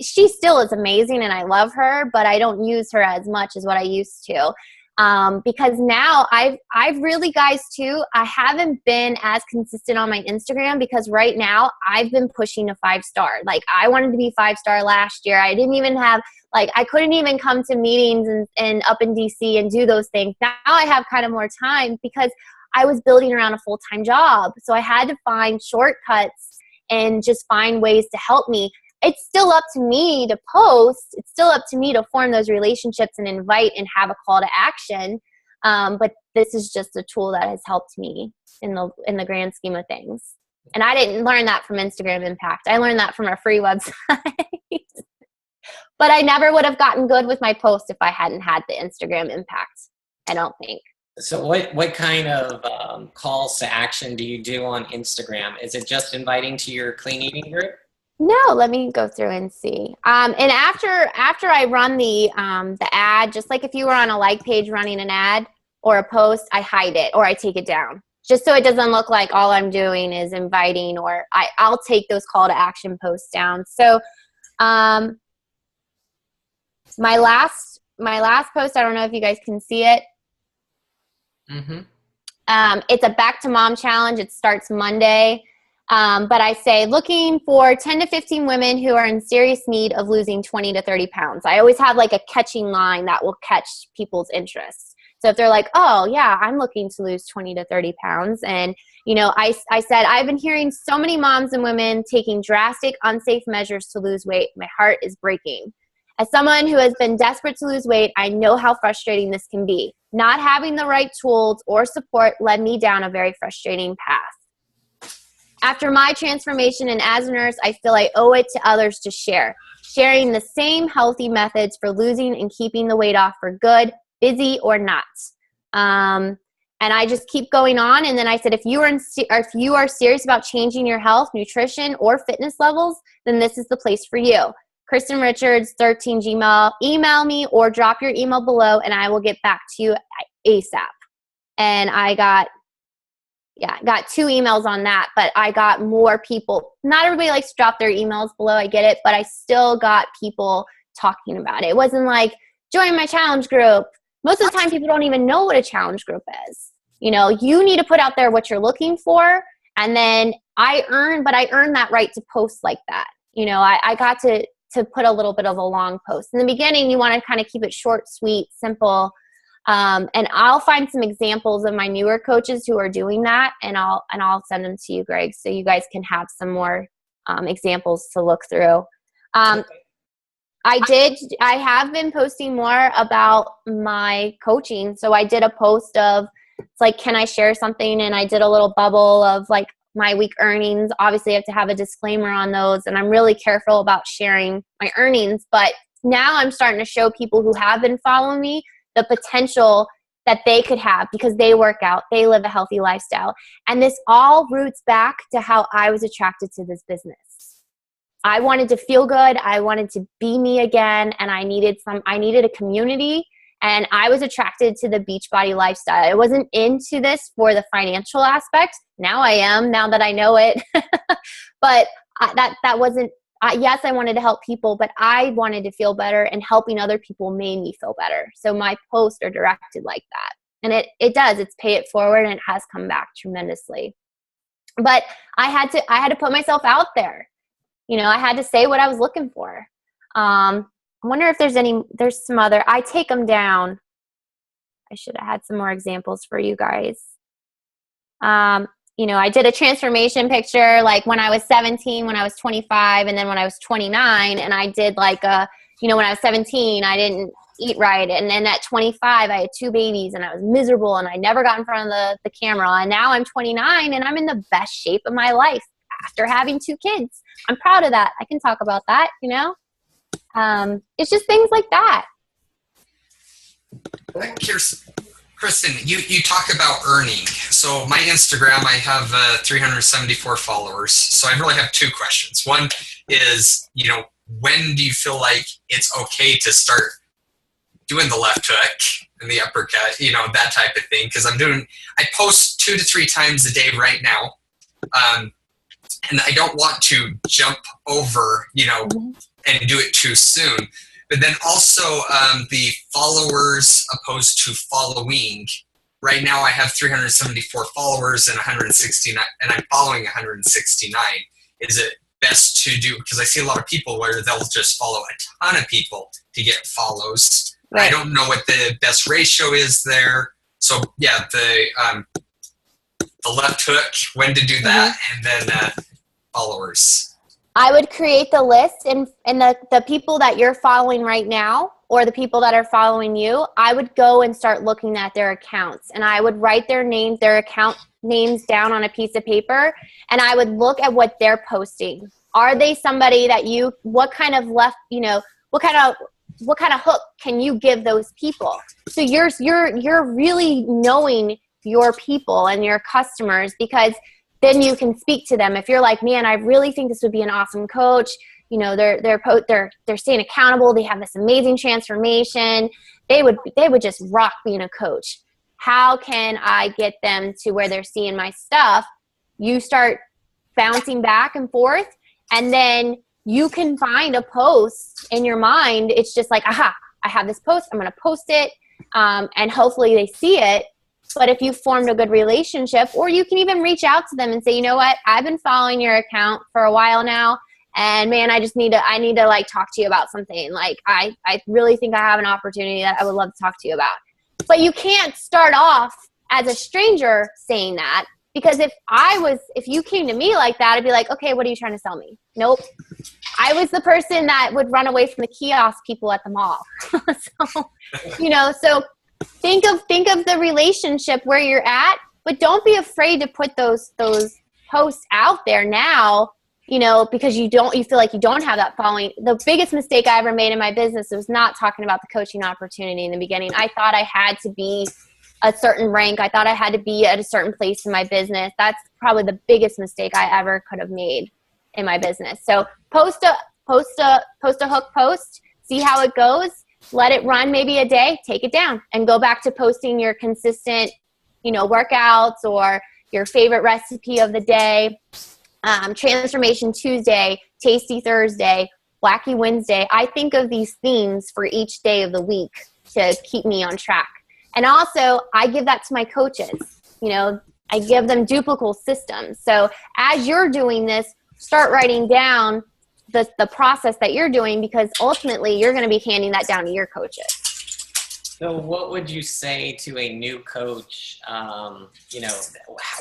She still is amazing and I love her, but I don't use her as much as what I used to. Because now I've really, guys, too, I haven't been as consistent on my Instagram because right now I've been pushing a 5-star. Like I wanted to be 5-star last year. I didn't even have, like, I couldn't even come to meetings and up in DC and do those things. Now I have kind of more time because I was building around a full-time job. So I had to find shortcuts and just find ways to help me. It's still up to me to post. It's still up to me to form those relationships and invite and have a call to action. But this is just a tool that has helped me in the grand scheme of things. And I didn't learn that from Instagram Impact. I learned that from a free website. But I never would have gotten good with my post if I hadn't had the Instagram Impact, I don't think. So what kind of calls to action do you do on Instagram? Is it just inviting to your clean eating group? No, let me go through and see. And after I run the ad, just like if you were on a like page running an ad or a post, I hide it or I take it down, just so it doesn't look like all I'm doing is inviting. Or I'll take those call to action posts down. So my last post, I don't know if you guys can see it. Mm-hmm. It's a back to mom challenge. It starts Monday. But I say looking for 10 to 15 women who are in serious need of losing 20 to 30 pounds. I always have like a catching line that will catch people's interest. So if they're like, oh yeah, I'm looking to lose 20 to 30 pounds. And, you know, I said, I've been hearing so many moms and women taking drastic, unsafe measures to lose weight. My heart is breaking. As someone who has been desperate to lose weight, I know how frustrating this can be. Not having the right tools or support led me down a very frustrating path. After my transformation and as a nurse, I feel I owe it to others to share. Sharing the same healthy methods for losing and keeping the weight off for good, busy or not. And I just keep going on. And then I said, if you are serious about changing your health, nutrition, or fitness levels, then this is the place for you. Kristin Richards, 13 Gmail. Email me or drop your email below and I will get back to you ASAP. And I got 2 emails on that, but I got more people. Not everybody likes to drop their emails below, I get it, but I still got people talking about it. It wasn't like, join my challenge group. Most of the time, people don't even know what a challenge group is. You know, you need to put out there what you're looking for, and then I earned that right to post like that. You know, I got to put a little bit of a long post. In the beginning, you want to kind of keep it short, sweet, simple. And I'll find some examples of my newer coaches who are doing that, and I'll send them to you, Greg, so you guys can have some more examples to look through. I have been posting more about my coaching. So I did a post of, it's like, can I share something? And I did a little bubble of like my week earnings. Obviously I have to have a disclaimer on those, and I'm really careful about sharing my earnings, but now I'm starting to show people who have been following me the potential that they could have because they work out, they live a healthy lifestyle. And this all roots back to how I was attracted to this business. I wanted to feel good. I wanted to be me again. And I needed a community, and I was attracted to the Beachbody lifestyle. I wasn't into this for the financial aspect. Now I am, now that I know it. But that wasn't, yes, I wanted to help people, but I wanted to feel better, and helping other people made me feel better. So my posts are directed like that. And it does, it's pay it forward, and it has come back tremendously. But I had to put myself out there. You know, I had to say what I was looking for. I wonder if there's some other, I take them down. I should have had some more examples for you guys. You know, I did a transformation picture, like when I was 17, when I was 25, and then when I was 29, and I did like when I was 17, I didn't eat right. And then at 25, I had 2 babies and I was miserable and I never got in front of the camera. And now I'm 29 and I'm in the best shape of my life after having 2 kids. I'm proud of that. I can talk about that, you know? It's just things like that. Here's Kristin, you talk about earning. So my Instagram, I have 374 followers. So I really have 2 questions. One is, you know, when do you feel like it's okay to start doing the left hook and the uppercut, you know, that type of thing? Because I post 2 to 3 times a day right now. And I don't want to jump over, you know, and do it too soon. But then also the followers opposed to following. Right now I have 374 followers and 169, and I'm following 169. Is it best to do, because I see a lot of people where they'll just follow a ton of people to get follows. Right. I don't know what the best ratio is there. So yeah, the left hook, when to do that, and then followers. I would create the list, and the people that you're following right now, or the people that are following you, I would go and start looking at their accounts, and I would write their names, their account names down on a piece of paper, and I would look at what they're posting. Are they somebody that what kind of what kind of hook can you give those people? So you're really knowing your people and your customers, because then you can speak to them. If you're like, man, I really think this would be an awesome coach. You know, they're staying accountable. They have this amazing transformation. They would just rock being a coach. How can I get them to where they're seeing my stuff? You start bouncing back and forth, and then you can find a post in your mind. It's just like, aha, I have this post. I'm going to post it, and hopefully they see it. But if you formed a good relationship, or you can even reach out to them and say, you know what, I've been following your account for a while now, and man, I need to like talk to you about something. Like I really think I have an opportunity that I would love to talk to you about. But you can't start off as a stranger saying that, because if you came to me like that, I'd be like, okay, what are you trying to sell me? Nope. I was the person that would run away from the kiosk people at the mall. So think of the relationship where you're at, but don't be afraid to put those posts out there now, because you feel like you don't have that following. The biggest mistake I ever made in my business was not talking about the coaching opportunity in the beginning. I thought I had to be a certain rank. I thought I had to be at a certain place in my business. That's probably the biggest mistake I ever could have made in my business. So post a hook post, see how it goes, let it run maybe a day, take it down, and go back to posting your consistent, workouts or your favorite recipe of the day, Transformation Tuesday, Tasty Thursday, Wacky Wednesday. I think of these themes for each day of the week to keep me on track. And also, I give that to my coaches. I give them duplicable systems. So as you're doing this, start writing down the process that you're doing, because ultimately you're going to be handing that down to your coaches. So what would you say to a new coach?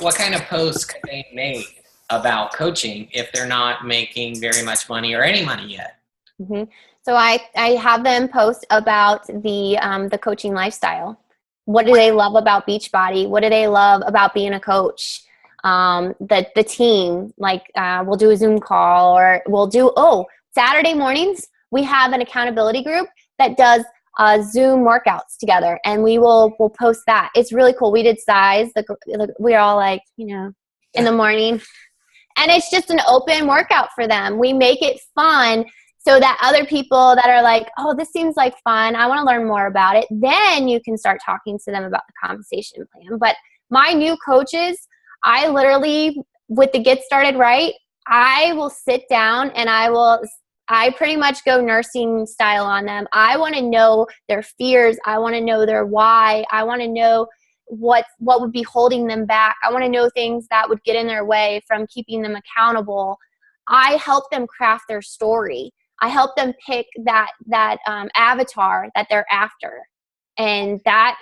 What kind of posts could they make about coaching if they're not making very much money or any money yet? Mm-hmm. So I have them post about the coaching lifestyle. What do they love about Beachbody? What do they love about being a coach? The team, like we'll do a Zoom call, or we'll do, Saturday mornings, we have an accountability group that does Zoom workouts together, and we'll post that. It's really cool. We did size. We're all like, in the morning, and it's just an open workout for them. We make it fun so that other people that are like, oh, this seems like fun, I want to learn more about it, then you can start talking to them about the compensation plan. But my new coaches, I literally, with the Get Started Right, I will sit down and I pretty much go nursing style on them. I want to know their fears. I want to know their why. I want to know what would be holding them back. I want to know things that would get in their way from keeping them accountable. I help them craft their story. I help them pick that avatar that they're after. And that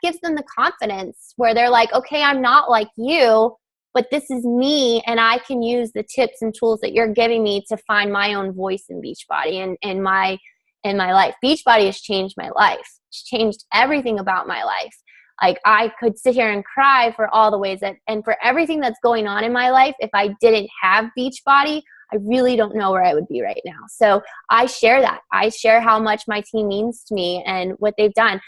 gives them the confidence where they're like, okay, I'm not like you, but this is me, and I can use the tips and tools that you're giving me to find my own voice in Beachbody and in my life. Beachbody has changed my life. It's changed everything about my life. Like, I could sit here and cry for all the ways and for everything that's going on in my life. If I didn't have Beachbody, I really don't know where I would be right now. So I share that. I share how much my team means to me and what they've done.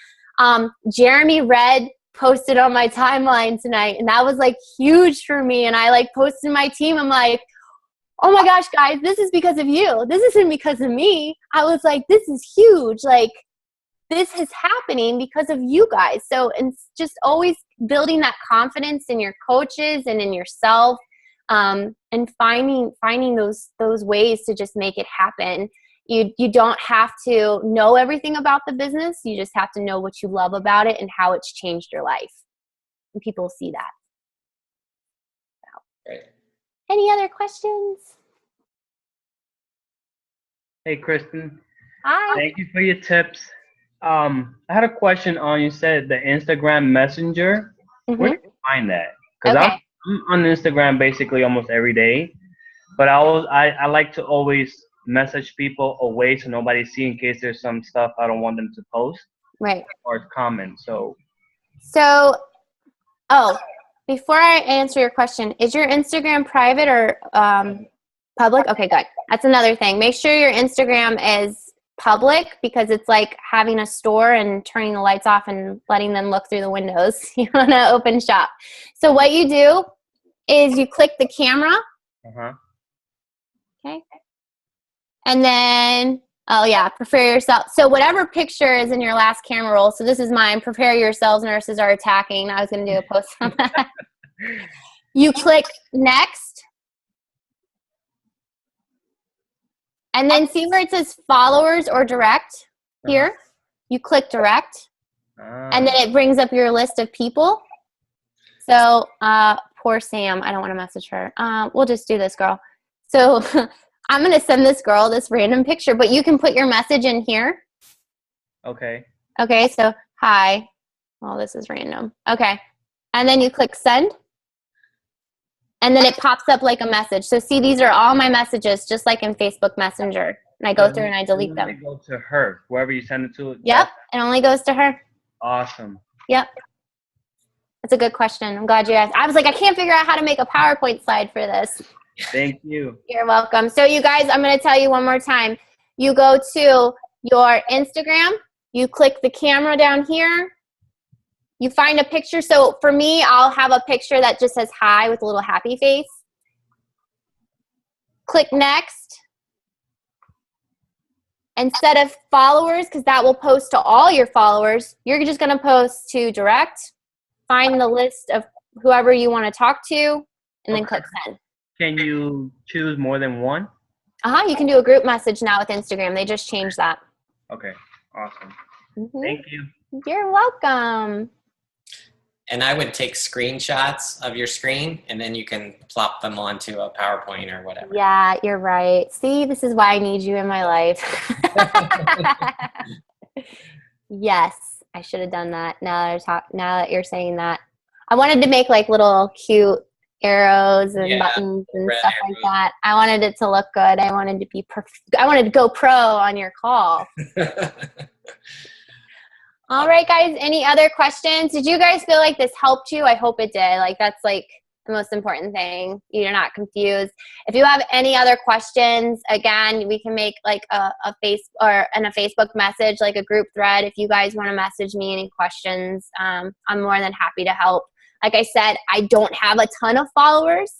Jeremy Red posted on my timeline tonight, and that was like huge for me. And I like posted my team. I'm like, oh my gosh, guys, this is because of you. This isn't because of me. I was like, this is huge. Like, this is happening because of you guys. So it's just always building that confidence in your coaches and in yourself. And finding those ways to just make it happen. You don't have to know everything about the business. You just have to know what you love about it and how it's changed your life. And people see that. So. Great. Any other questions? Hey, Kristin. Hi. Thank you for your tips. I had a question on, you said the Instagram Messenger. Mm-hmm. Where do you find that? Because Okay. I'm on Instagram basically almost every day, but I like to always message people away so nobody see in case there's some stuff I don't want them to post. Right. Or comment. So, before I answer your question, is your Instagram private or public? Okay, good. That's another thing. Make sure your Instagram public because it's like having a store and turning the lights off and letting them look through the windows. You want to open shop. So what you do is you click the camera. Okay. And then, oh yeah, prepare yourself. So whatever picture is in your last camera roll, so this is mine, prepare yourselves, nurses are attacking. I was going to do a post on that. You click next. And then see where it says followers or direct here? You click direct. And then it brings up your list of people. So poor Sam, I don't want to message her. We'll just do this, girl. So I'm going to send this girl this random picture, but you can put your message in here. Okay. Okay, so hi. Well, this is random. Okay. And then you click send. And then it pops up like a message. So see, these are all my messages, just like in Facebook Messenger. And I go through and I delete them. It go to her, whoever you send it to. Yep, it only goes to her. Awesome. Yep. That's a good question. I'm glad you asked. I was like, I can't figure out how to make a PowerPoint slide for this. Thank you. You're welcome. So you guys, I'm going to tell you one more time. You go to your Instagram. You click the camera down here. You find a picture. So for me, I'll have a picture that just says hi with a little happy face. Click next. Instead of followers, because that will post to all your followers, you're just going to post to direct. Find the list of whoever you want to talk to, and then click send. Can you choose more than one? You can do a group message now with Instagram. They just changed that. Okay, awesome. Mm-hmm. Thank you. You're welcome. And I would take screenshots of your screen, and then you can plop them onto a PowerPoint or whatever. Yeah, you're right. See, this is why I need you in my life. Yes, I should have done that. Now that you're saying that, I wanted to make like little cute arrows and buttons and stuff like that. I wanted it to look good. I wanted to be perfect. I wanted to go pro on your call. All right, guys. Any other questions? Did you guys feel like this helped you? I hope it did. Like, that's like the most important thing. You're not confused. If you have any other questions, again, we can make like a Facebook message, like a group thread. If you guys want to message me any questions, I'm more than happy to help. Like I said, I don't have a ton of followers,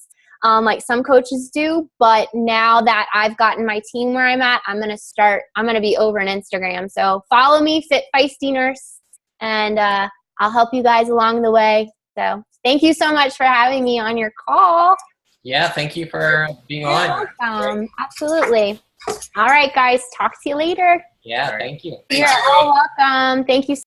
like some coaches do, but now that I've gotten my team where I'm at, I'm going to be over on Instagram. So follow me, Fit Feisty Nurse, and I'll help you guys along the way. So thank you so much for having me on your call. Yeah, thank you for being on. You're welcome. Absolutely. All right, guys. Talk to you later. Yeah, thank you. You're all welcome. Thank you.